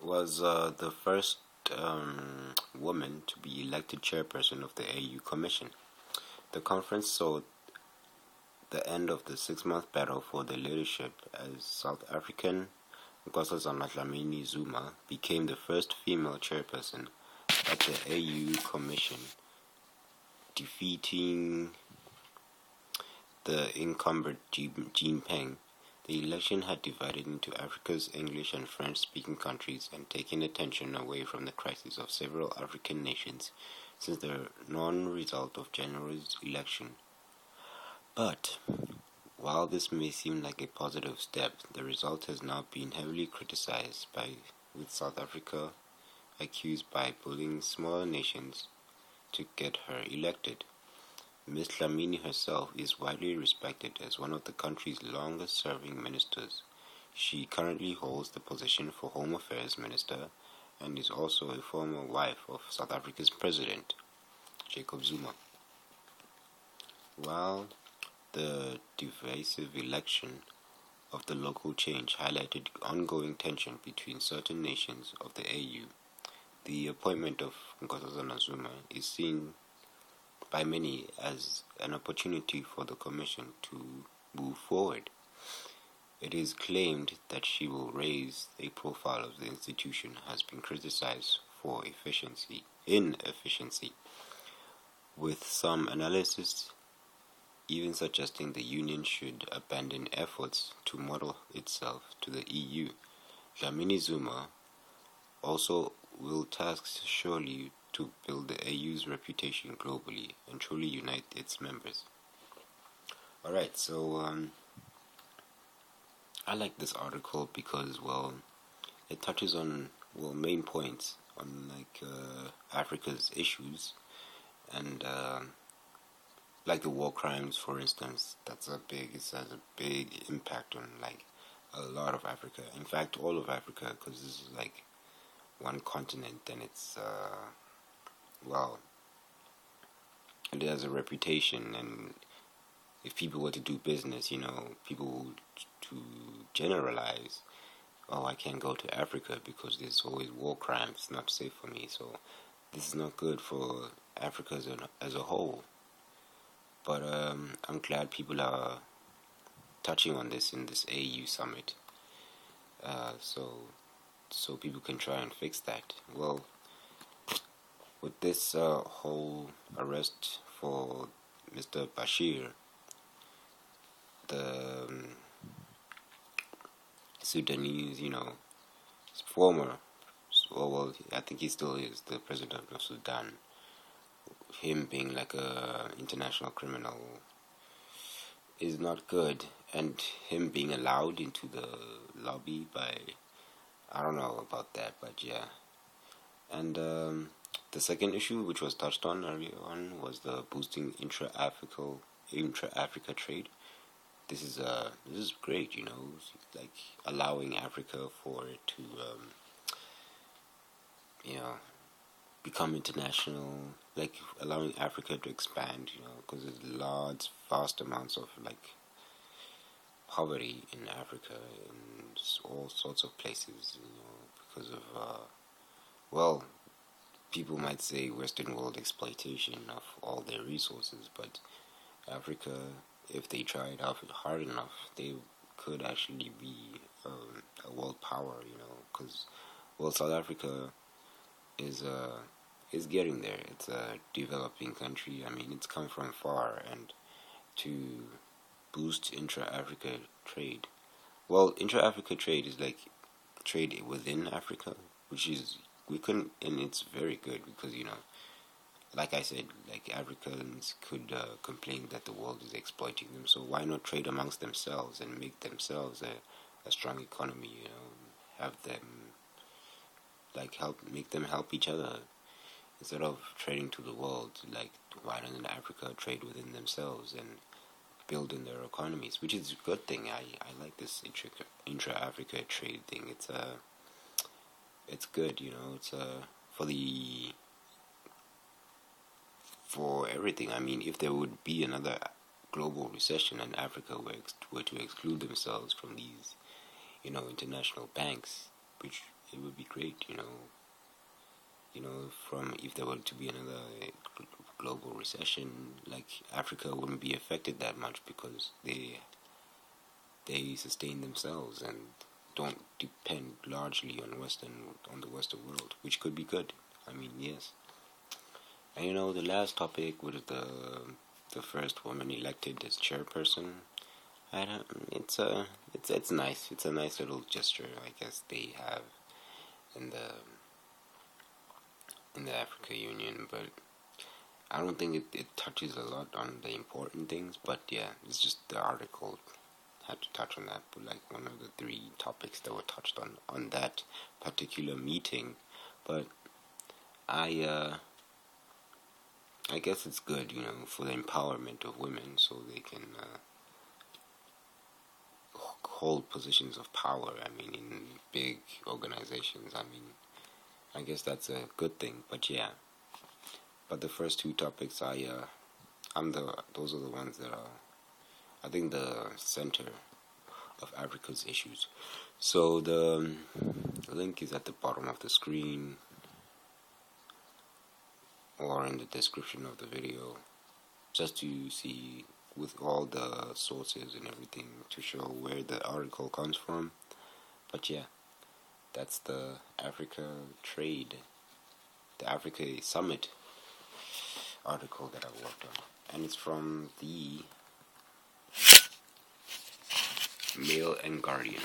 was the first woman to be elected chairperson of the AU Commission. The conference saw the end of the 6-month battle for the leadership as South African Nkosazana Dlamini Zuma became the first female chairperson at the AU Commission, defeating the incumbent Jean Ping. The election had divided into Africa's English and French-speaking countries and taken attention away from the crisis of several African nations since the non-result of January's election. But while this may seem like a positive step, the result has now been heavily criticized with South Africa accused by bullying smaller nations to get her elected. Ms. Dlamini herself is widely respected as one of the country's longest-serving ministers. She currently holds the position for Home Affairs Minister and is also a former wife of South Africa's President, Jacob Zuma. While the divisive election of the local change highlighted ongoing tension between certain nations of the AU, the appointment of Nkosazana Zuma is seen by many as an opportunity for the Commission to move forward. It is claimed that she will raise the profile of the institution has been criticized for inefficiency, with some analysis even suggesting the Union should abandon efforts to model itself to the EU. Dlamini Zuma also will task surely to build the AU's reputation globally and truly unite its members. Alright, so I like this article because, well, it touches on, main points on, Africa's issues and, like the war crimes, for instance. It has a big impact on, a lot of Africa. In fact, all of Africa, because this is, one continent, and it's, it has a reputation, and if people were to do business, people would to generalize, oh, I can't go to Africa because there's always war crimes, it's not safe for me, so this is not good for Africa as a whole. But I'm glad people are touching on this in this AU summit, so people can try and fix that. Well, with this whole arrest for Mr. Bashir, the Sudanese, former, I think he still is the president of Sudan. Him being like a international criminal is not good, and him being allowed into the lobby by, I don't know about that, but yeah. And the second issue, which was touched on earlier on, was the boosting intra-Africa trade. This is great, like allowing Africa for it to, become international, like allowing Africa to expand, because there's vast amounts of poverty in Africa and all sorts of places, because of, people might say Western world exploitation of all their resources, but Africa, if they tried hard enough, they could actually be a world power, because, South Africa is getting there. It's a developing country. I mean, it's come from far, and to boost intra-Africa trade. Well, intra-Africa trade is like trade within Africa, which is and it's very good because like I said, Africans could complain that the world is exploiting them. So why not trade amongst themselves and make themselves a strong economy? Have them make them help each other instead of trading to the world. Why doesn't Africa trade within themselves and build in their economies? Which is a good thing. I like this intra-Africa trade thing. It's good. It's for everything. I mean, if there would be another global recession and Africa were to exclude themselves from these, international banks, which it would be great, from if there were to be another global recession, like Africa wouldn't be affected that much because they sustain themselves and don't depend largely on the Western world, which could be good. I mean, yes. And the last topic was the first woman elected as chairperson. I don't. It's nice. It's a nice little gesture, I guess they have in the Africa Union, but I don't think it touches a lot on the important things. But yeah, it's just the article had to touch on that, but like one of the three topics that were touched on that particular meeting. But I guess it's good, for the empowerment of women, so they can hold positions of power. I mean, in big organizations. I mean, I guess that's a good thing. But yeah, but the first two topics, those are the ones that are, I think, the center of Africa's issues. So the link is at the bottom of the screen or in the description of the video, just to see with all the sources and everything to show where the article comes from. But yeah, that's the Africa Summit article that I worked on, and it's from the Mail and Guardian.